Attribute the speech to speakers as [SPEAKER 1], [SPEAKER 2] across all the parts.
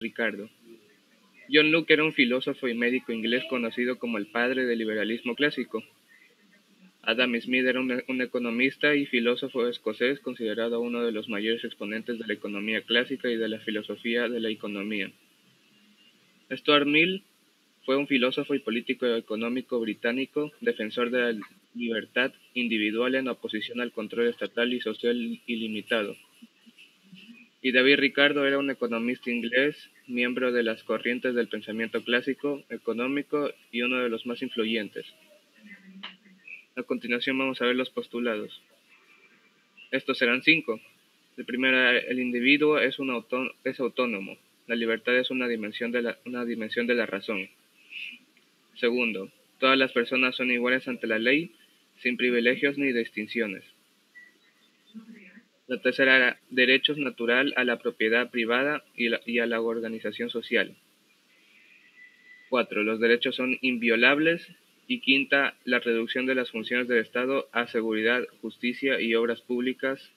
[SPEAKER 1] Ricardo. John Locke era un filósofo y médico inglés conocido como el padre del liberalismo clásico. Adam Smith era un economista y filósofo escocés considerado uno de los mayores exponentes de la economía clásica y de la filosofía de la economía. Stuart Mill fue un filósofo y político económico británico, defensor de la libertad individual en oposición al control estatal y social ilimitado. Y David Ricardo era un economista inglés, miembro de las corrientes del pensamiento clásico, económico y uno de los más influyentes. A continuación vamos a ver los postulados. Estos serán 5. El primero, el individuo es autónomo. La libertad es una dimensión de la razón. Segundo, todas las personas son iguales ante la ley, sin privilegios ni distinciones. La tercera era derechos natural a la propiedad privada y a la organización social. 4. Los derechos son inviolables. Y quinta, la reducción de las funciones del Estado a seguridad, justicia y obras públicas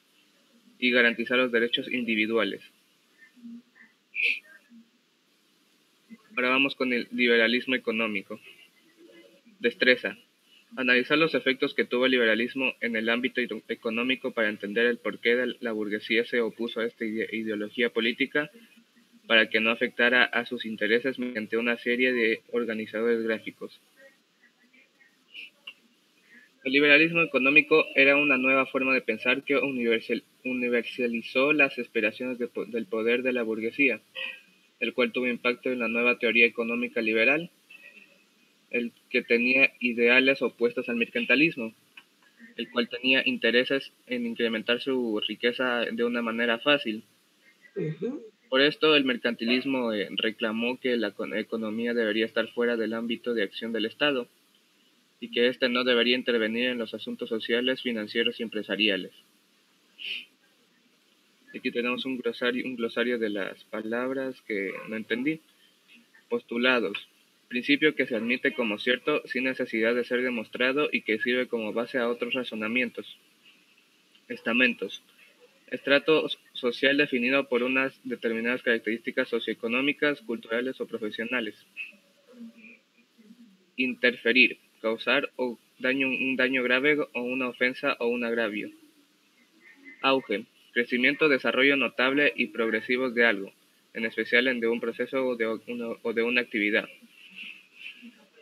[SPEAKER 1] y garantizar los derechos individuales. Ahora vamos con el liberalismo económico. Destreza. Analizar los efectos que tuvo el liberalismo en el ámbito económico para entender el porqué de la burguesía se opuso a esta ideología política para que no afectara a sus intereses mediante una serie de organizadores gráficos. El liberalismo económico era una nueva forma de pensar que universalizó las aspiraciones del poder de la burguesía, el cual tuvo impacto en la nueva teoría económica liberal, el que tenía ideales opuestos al mercantilismo, el cual tenía intereses en incrementar su riqueza de una manera fácil. Por esto, el mercantilismo reclamó que la economía debería estar fuera del ámbito de acción del Estado y que éste no debería intervenir en los asuntos sociales, financieros y empresariales. Aquí tenemos un glosario de las palabras que no entendí. Postulados. Principio que se admite como cierto sin necesidad de ser demostrado y que sirve como base a otros razonamientos. Estamentos. Estrato social definido por unas determinadas características socioeconómicas, culturales o profesionales. Interferir. Causar un daño grave o una ofensa o un agravio. Auge. Crecimiento, desarrollo notable y progresivo de algo, en especial de un proceso o de una actividad.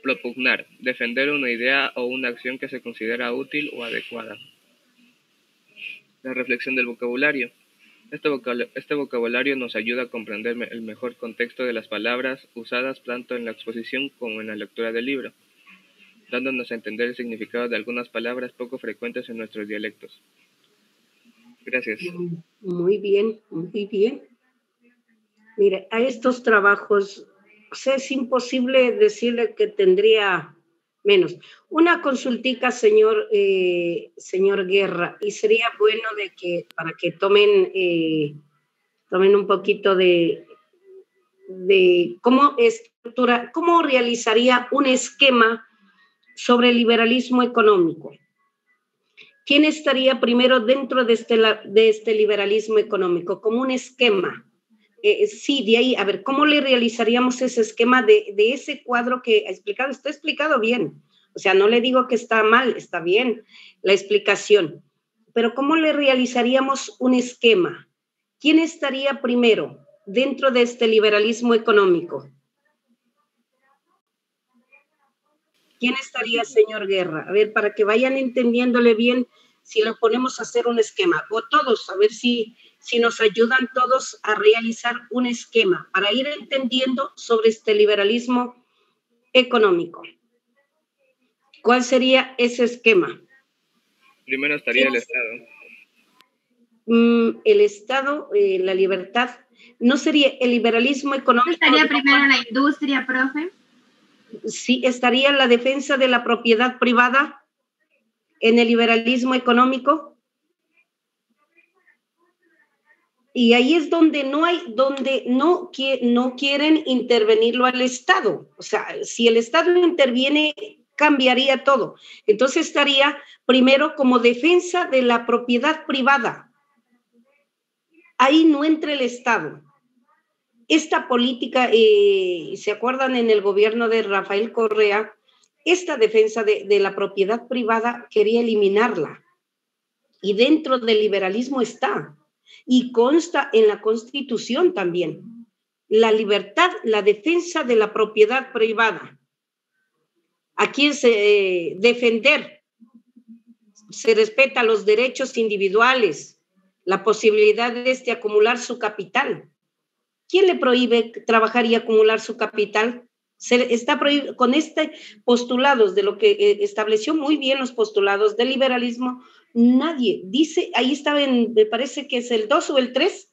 [SPEAKER 1] Propugnar. Defender una idea o una acción que se considera útil o adecuada. La reflexión del vocabulario. Este vocabulario nos ayuda a comprender el mejor contexto de las palabras usadas tanto en la exposición como en la lectura del libro, dándonos a entender el significado de algunas palabras poco frecuentes en nuestros dialectos. Gracias.
[SPEAKER 2] Muy bien, muy bien. Mire, a estos trabajos, o sea, es imposible decirle que tendría menos. Una consultica, señor Guerra, y sería bueno de que para que tomen un poquito de cómo realizaría un esquema sobre el liberalismo económico. ¿Quién estaría primero dentro de este liberalismo económico? Como un esquema. Sí, de ahí, a ver, ¿cómo le realizaríamos ese esquema de ese cuadro que ha explicado? Está explicado bien. O sea, no le digo que está mal, está bien la explicación. Pero ¿cómo le realizaríamos un esquema? ¿Quién estaría primero dentro de este liberalismo económico? ¿Quién estaría, señor Guerra? A ver, para que vayan entendiéndole bien si lo ponemos a hacer un esquema. O todos, a ver si nos ayudan todos a realizar un esquema para ir entendiendo sobre este liberalismo económico. ¿Cuál sería ese esquema?
[SPEAKER 1] Primero estaría el Estado.
[SPEAKER 2] El Estado, la libertad. ¿No sería el liberalismo económico?
[SPEAKER 3] ¿Estaría primero la industria, profe?
[SPEAKER 2] Sí, estaría la defensa de la propiedad privada en el liberalismo económico. Y ahí es donde no quieren intervenirlo al Estado. O sea, si el Estado interviene, cambiaría todo. Entonces estaría primero como defensa de la propiedad privada. Ahí no entra el Estado. esta política, ¿se acuerdan en el gobierno de Rafael Correa? Esta defensa de la propiedad privada quería eliminarla. Y dentro del liberalismo está. Y consta en la Constitución también. La libertad, la defensa de la propiedad privada. Aquí es defender. Se respeta los derechos individuales, la posibilidad de acumular su capital. ¿Quién le prohíbe trabajar y acumular su capital? Se está prohibido con postulados de lo que estableció muy bien los postulados del liberalismo. Nadie dice, ahí estaba me parece que es el 2 o el 3,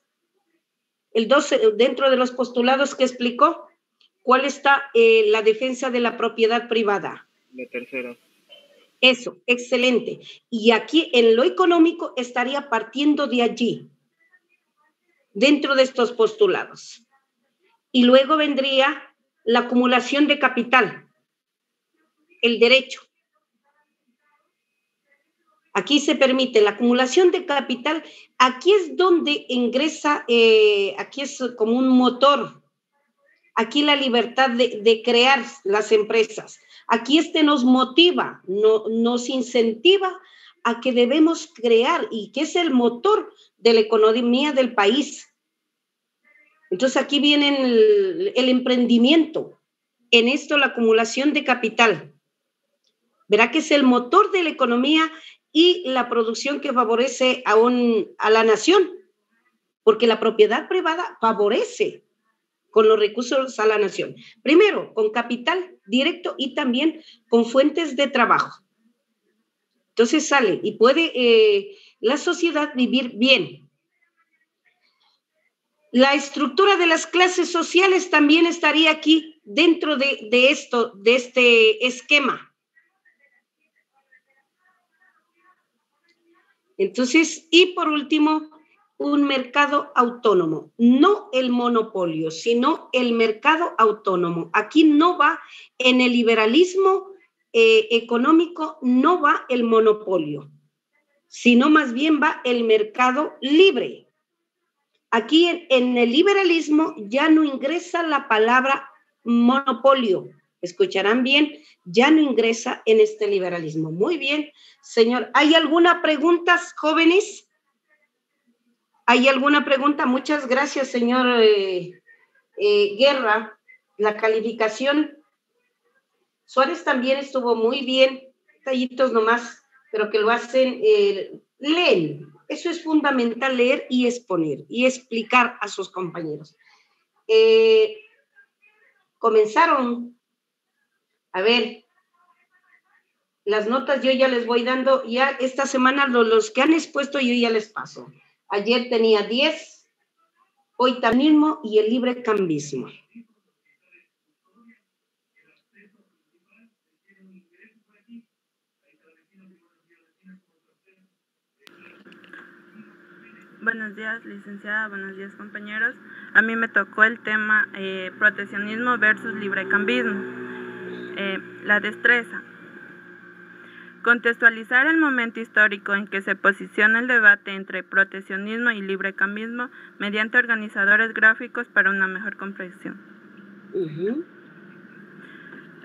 [SPEAKER 2] el 2 dentro de los postulados que explicó, ¿cuál está la defensa de la propiedad privada?
[SPEAKER 1] La tercera.
[SPEAKER 2] Eso, excelente. Y aquí en lo económico estaría partiendo de allí, dentro de estos postulados. Y luego vendría la acumulación de capital, el derecho. Aquí se permite la acumulación de capital. Aquí es donde ingresa, aquí es como un motor. Aquí la libertad de crear las empresas. Aquí nos motiva, nos incentiva a que debemos crear y que es el motor de la economía del país. Entonces aquí viene el emprendimiento, en esto la acumulación de capital. Verá que es el motor de la economía y la producción que favorece a la nación, porque la propiedad privada favorece con los recursos a la nación. Primero, con capital directo y también con fuentes de trabajo. Entonces sale y puede la sociedad vivir bien. La estructura de las clases sociales también estaría aquí dentro de este esquema. Entonces, y por último, un mercado autónomo, no el monopolio, sino el mercado autónomo. Aquí no va en el liberalismo económico, no va el monopolio, sino más bien va el mercado libre. Aquí en el liberalismo ya no ingresa la palabra monopolio. Escucharán bien, ya no ingresa en este liberalismo. Muy bien, señor. ¿Hay alguna pregunta, jóvenes? ¿Hay alguna pregunta? Muchas gracias, señor Guerra. La calificación. Suárez también estuvo muy bien. Tallitos nomás, pero que lo hacen, leen. Eso es fundamental, leer y exponer y explicar a sus compañeros. Comenzaron. A ver, las notas yo ya les voy dando, ya esta semana los que han expuesto yo ya les paso. Ayer tenía 10, hoy también mismo y el libre cambismo.
[SPEAKER 4] Buenos días, licenciada. Buenos días, compañeros. A mí me tocó el tema proteccionismo versus librecambismo. La destreza. Contextualizar el momento histórico en que se posiciona el debate entre proteccionismo y librecambismo mediante organizadores gráficos para una mejor comprensión.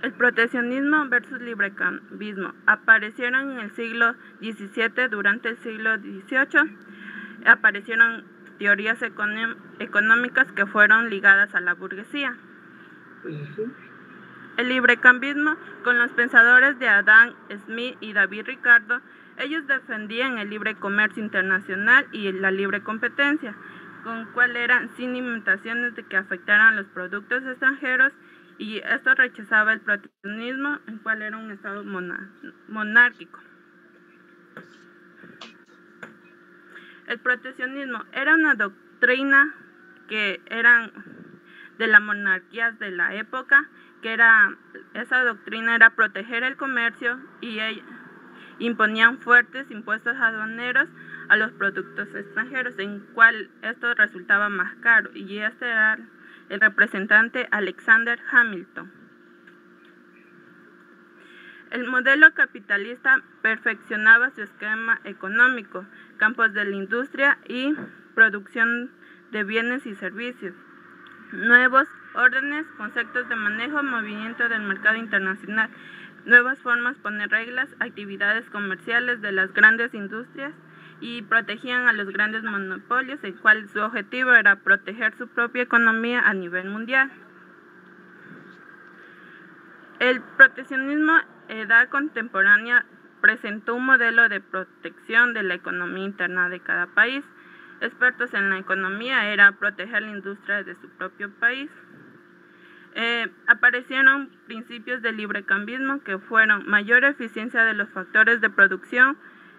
[SPEAKER 4] El proteccionismo versus librecambismo aparecieron en el siglo XVII. Durante el siglo XVIII aparecieron teorías económicas que fueron ligadas a la burguesía. El librecambismo, con los pensadores de Adam Smith y David Ricardo, ellos defendían el libre comercio internacional y la libre competencia, con cual eran sin limitaciones de que afectaran los productos extranjeros, y esto rechazaba el proteccionismo, el cual era un estado monárquico. El proteccionismo era una doctrina que eran de las monarquías de la época, esa doctrina era proteger el comercio y imponían fuertes impuestos aduaneros a los productos extranjeros, en cual esto resultaba más caro, y este era el representante Alexander Hamilton. El modelo capitalista perfeccionaba su esquema económico, campos de la industria y producción de bienes y servicios. nuevos órdenes, conceptos de manejo, movimiento del mercado internacional, nuevas formas, poner reglas, actividades comerciales de las grandes industrias y protegían a los grandes monopolios, el cual su objetivo era proteger su propia economía a nivel mundial. El proteccionismo, edad contemporánea, presentó un modelo de protección de la economía interna de cada país. Expertos en la economía era proteger la industria de su propio país. Aparecieron principios de librecambismo que fueron mayor eficiencia de los factores de producción,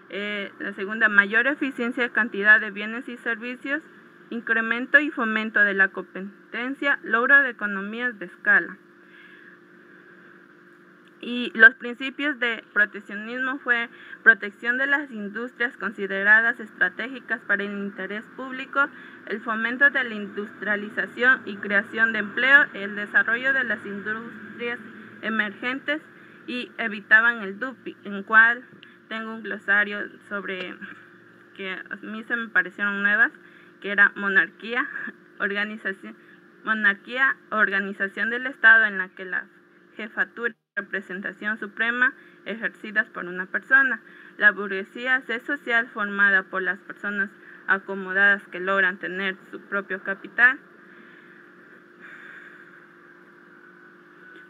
[SPEAKER 4] la segunda, mayor eficiencia de cantidad de bienes y servicios, incremento y fomento de la competencia, logro de economías de escala. Y los principios de proteccionismo fue protección de las industrias consideradas estratégicas para el interés público, el fomento de la industrialización y creación de empleo, el desarrollo de las industrias emergentes y evitaban el dumping, en cual tengo un glosario sobre que a mí se me parecieron nuevas, que era monarquía, organización del Estado en la que la jefatura representación suprema ejercidas por una persona. La burguesía es social formada por las personas acomodadas que logran tener su propio capital,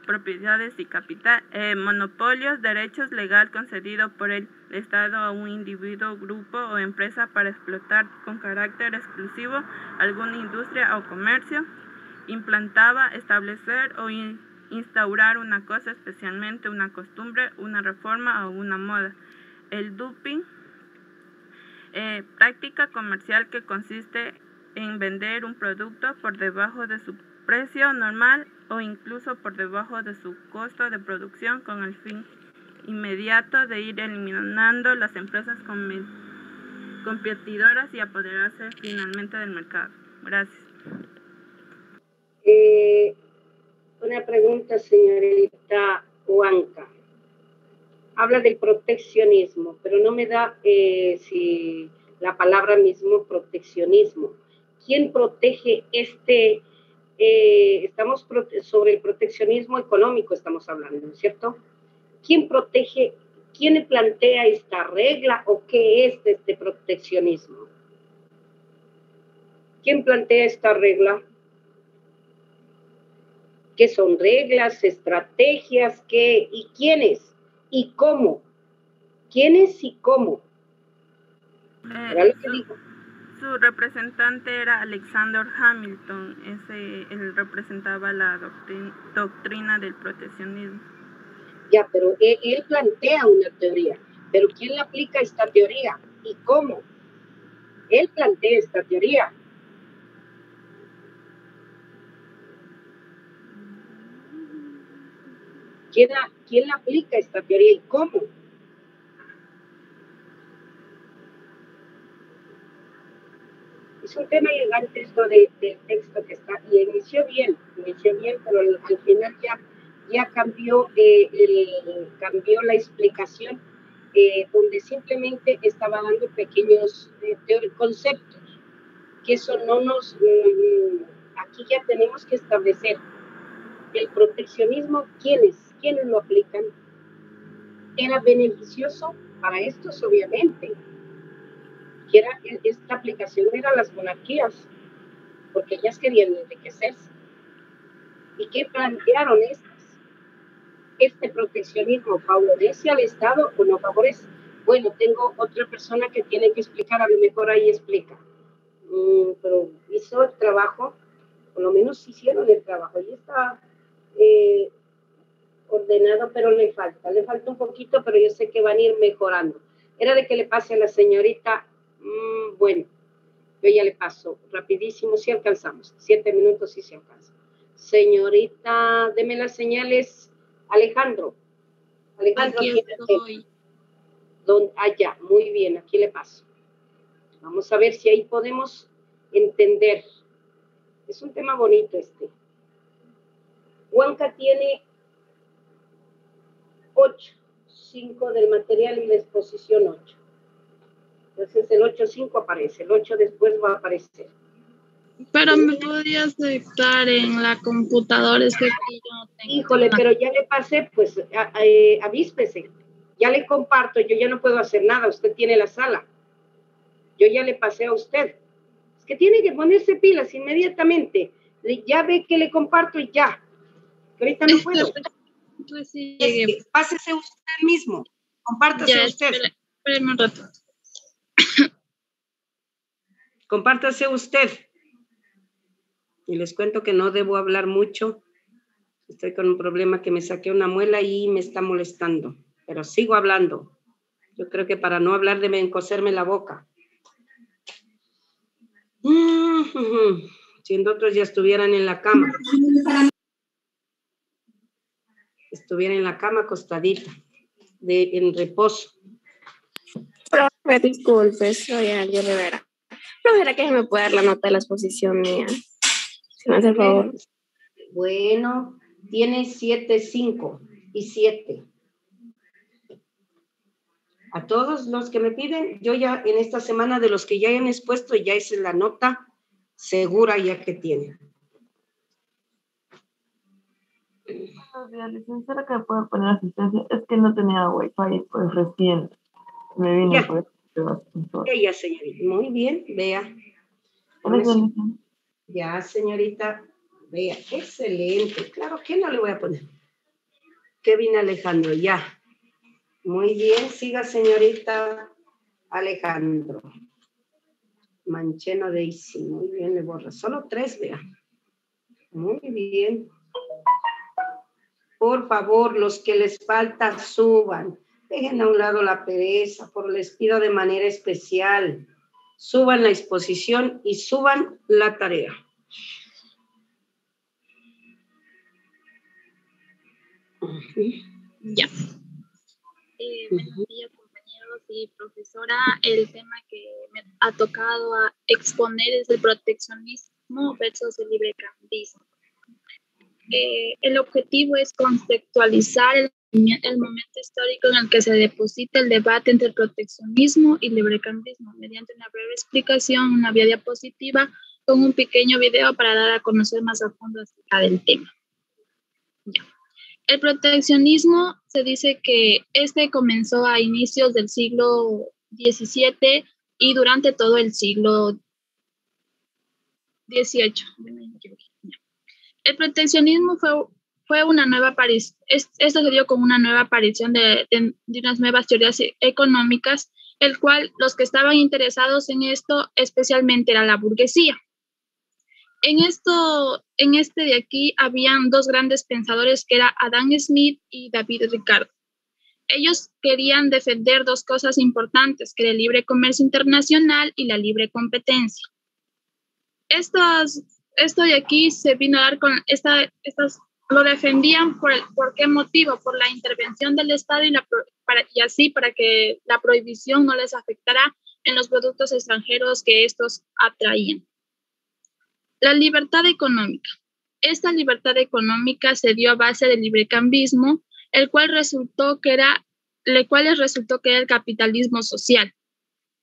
[SPEAKER 4] propiedades y capital, monopolios, derechos legal concedido por el Estado a un individuo, grupo o empresa para explotar con carácter exclusivo alguna industria o comercio, implantaba, establecer o instaurar una cosa, especialmente una costumbre, una reforma o una moda. El dumping, práctica comercial que consiste en vender un producto por debajo de su precio normal o incluso por debajo de su costo de producción con el fin inmediato de ir eliminando las empresas competidoras y apoderarse finalmente del mercado. Gracias.
[SPEAKER 2] Una pregunta, señorita Huanca. Habla del proteccionismo, pero no me da si la palabra mismo proteccionismo. ¿Quién protege estamos sobre el proteccionismo económico estamos hablando, ¿cierto? ¿Quién protege, quién plantea esta regla o qué es este proteccionismo? ¿Quién plantea esta regla? ¿Qué son reglas, estrategias, qué y quiénes y cómo? ¿Quiénes y cómo?
[SPEAKER 4] Su representante era Alexander Hamilton, él representaba la doctrina del proteccionismo.
[SPEAKER 2] Ya, pero él plantea una teoría, pero ¿quién le aplica esta teoría y cómo? Él plantea esta teoría. ¿Quién la aplica esta teoría y cómo? Es un tema elegante esto del texto que está, y inició bien, pero al final ya cambió, cambió la explicación, donde simplemente estaba dando pequeños conceptos, que eso no nos, aquí ya tenemos que establecer el proteccionismo, ¿quiénes lo aplican? ¿Era beneficioso para estos? Obviamente. Esta aplicación era las monarquías, porque ellas querían enriquecerse. ¿Y qué plantearon estas? ¿Este proteccionismo favorece al Estado o no favorece? Bueno, tengo otra persona que tiene que explicar, a lo mejor ahí explica. Pero hizo el trabajo, por lo menos hicieron el trabajo, y está ordenado, pero le falta un poquito, pero yo sé que van a ir mejorando. Era de que le pase a la señorita, bueno, yo ya le paso, rapidísimo, si alcanzamos, 7 minutos si se alcanza. Señorita, deme las señales, Alejandro.
[SPEAKER 5] Aquí estoy.
[SPEAKER 2] Allá, muy bien, aquí le paso. Vamos a ver si ahí podemos entender. Es un tema bonito este. Huanca tiene 8, 5 del material y la exposición 8. Entonces el 8.5 aparece, el 8 después va a aparecer.
[SPEAKER 5] Pero me podría aceptar en la computadora, es que aquí yo no tengo.
[SPEAKER 2] Híjole, pero ya le pasé, pues avíspese. Ya le comparto, yo ya no puedo hacer nada, usted tiene la sala. Yo ya le pasé a usted. Es que tiene que ponerse pilas inmediatamente. Ya ve que le comparto y ya. Ahorita no puedo.
[SPEAKER 5] Pues sí,
[SPEAKER 2] Es que pásese usted mismo. Compártase
[SPEAKER 5] ya,
[SPEAKER 2] usted.
[SPEAKER 5] Espéreme un rato.
[SPEAKER 2] Compártase usted. Y les cuento que no debo hablar mucho. Estoy con un problema que me saqué una muela y me está molestando. Pero sigo hablando. Yo creo que para no hablar deben coserme la boca. Siendo otros ya estuvieran en la cama. Estuviera en la cama acostadita, en reposo.
[SPEAKER 6] Profe, disculpe, soy Ariel Rivera. Profe, que me puede dar la nota de la exposición mía. Si me hace el favor.
[SPEAKER 2] Bueno, tiene 7, 5 y 7. A todos los que me piden, yo ya en esta semana de los que ya han expuesto, ya hice la nota segura ya que tienen.
[SPEAKER 7] Buenos días, licenciada, que me puede poner asistencia. Es que no tenía wifi, pues recién me vine
[SPEAKER 2] Ya.
[SPEAKER 7] por eso.
[SPEAKER 2] Ya, señorita. Muy bien, vea. Ya, señorita, vea. Excelente. Claro que no le voy a poner. Kevin Alejandro, ya. Muy bien, siga, señorita Alejandro. Mancheno Daisy. Muy bien, le borra. Solo 3, vea. Muy bien. Por favor, los que les falta, suban. Dejen a un lado la pereza, les pido de manera especial. Suban la exposición y suban la tarea.
[SPEAKER 5] Ya. Buenos días, compañeros y profesora. El tema que me ha tocado exponer es el proteccionismo versus el librecambismo. El objetivo es conceptualizar el momento histórico en el que se deposita el debate entre el proteccionismo y librecambismo mediante una breve explicación, una vía diapositiva con un pequeño video para dar a conocer más a fondo acerca del tema. Ya. El proteccionismo se dice que comenzó a inicios del siglo XVII y durante todo el siglo XVIII. El proteccionismo fue una nueva aparición. Esto se dio con una nueva aparición de unas nuevas teorías económicas, el cual los que estaban interesados en esto especialmente era la burguesía. En este de aquí habían 2 grandes pensadores que era Adam Smith y David Ricardo. Ellos querían defender 2 cosas importantes, que era el libre comercio internacional y la libre competencia. Esto de aquí se vino a dar con lo defendían ¿por qué motivo? Por la intervención del Estado para que la prohibición no les afectara en los productos extranjeros que estos atraían. La libertad económica. Esta libertad económica se dio a base del librecambismo, el cual resultó que era el capitalismo social.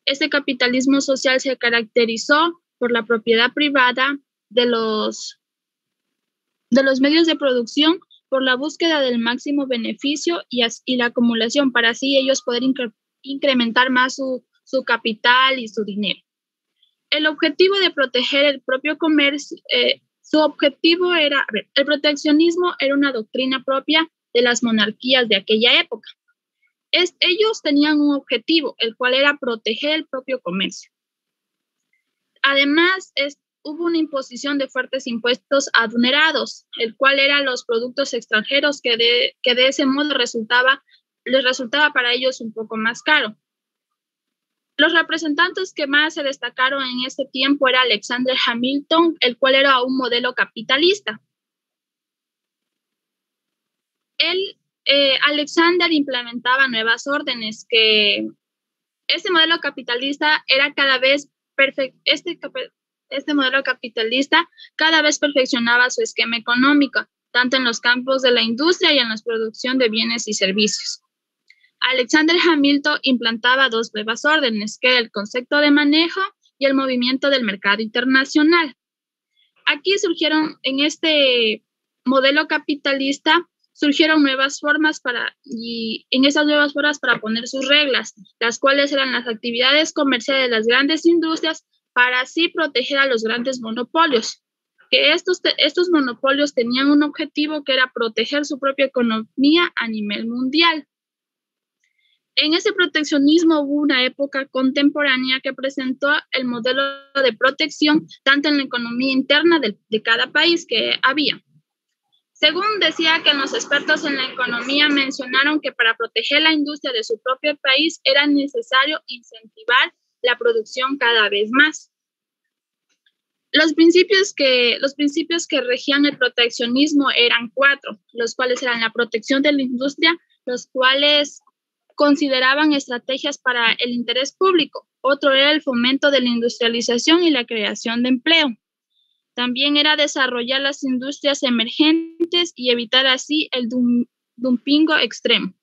[SPEAKER 5] Este capitalismo social se caracterizó por la propiedad privada de los medios de producción, por la búsqueda del máximo beneficio y la acumulación, para así ellos poder incrementar más su capital y su dinero. El objetivo de proteger el propio comercio, su objetivo era, el proteccionismo era una doctrina propia de las monarquías de aquella época. Ellos tenían un objetivo, el cual era proteger el propio comercio. Además, hubo una imposición de fuertes impuestos adunerados, el cual eran los productos extranjeros que de ese modo les resultaba para ellos un poco más caro. Los representantes que más se destacaron en este tiempo era Alexander Hamilton, el cual era un modelo capitalista. Alexander implementaba nuevas órdenes que este modelo capitalista era cada vez este modelo capitalista cada vez perfeccionaba su esquema económico, tanto en los campos de la industria y en la producción de bienes y servicios. Alexander Hamilton implantaba 2 nuevas órdenes, que era el concepto de manejo y el movimiento del mercado internacional. aquí surgieron, en este modelo capitalista, surgieron nuevas formas y en esas nuevas formas para poner sus reglas, las cuales eran las actividades comerciales de las grandes industrias para así proteger a los grandes monopolios. Que estos monopolios tenían un objetivo que era proteger su propia economía a nivel mundial. En ese proteccionismo hubo una época contemporánea que presentó el modelo de protección tanto en la economía interna de cada país que había. Según decía que los expertos en la economía mencionaron que para proteger la industria de su propio país era necesario incentivar la producción cada vez más. Los principios que regían el proteccionismo eran 4, los cuales eran la protección de la industria, los cuales consideraban estrategias para el interés público. Otro era el fomento de la industrialización y la creación de empleo. También era desarrollar las industrias emergentes y evitar así el dumping extremo.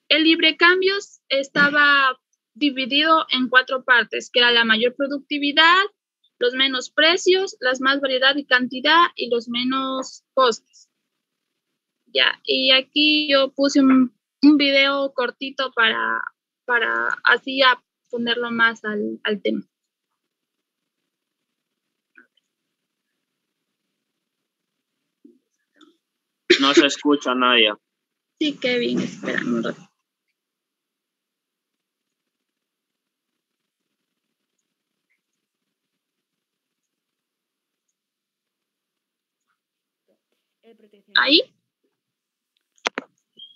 [SPEAKER 5] El librecambio estaba dividido en 4 partes, que era la mayor productividad, los menos precios, las más variedad y cantidad y los menos costes. Ya, y aquí yo puse un video cortito para así ponerlo más al tema.
[SPEAKER 8] No se escucha, Nadia.
[SPEAKER 5] Sí, Kevin, espérame un rato. ¿Ahí?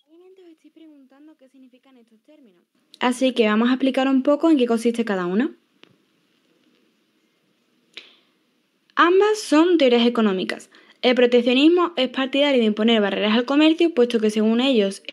[SPEAKER 9] Obviamente os estoy preguntando qué significan estos términos. Así que vamos a explicar un poco en qué consiste cada uno. Ambas son teorías económicas. El proteccionismo es partidario de imponer barreras al comercio, puesto que según ellos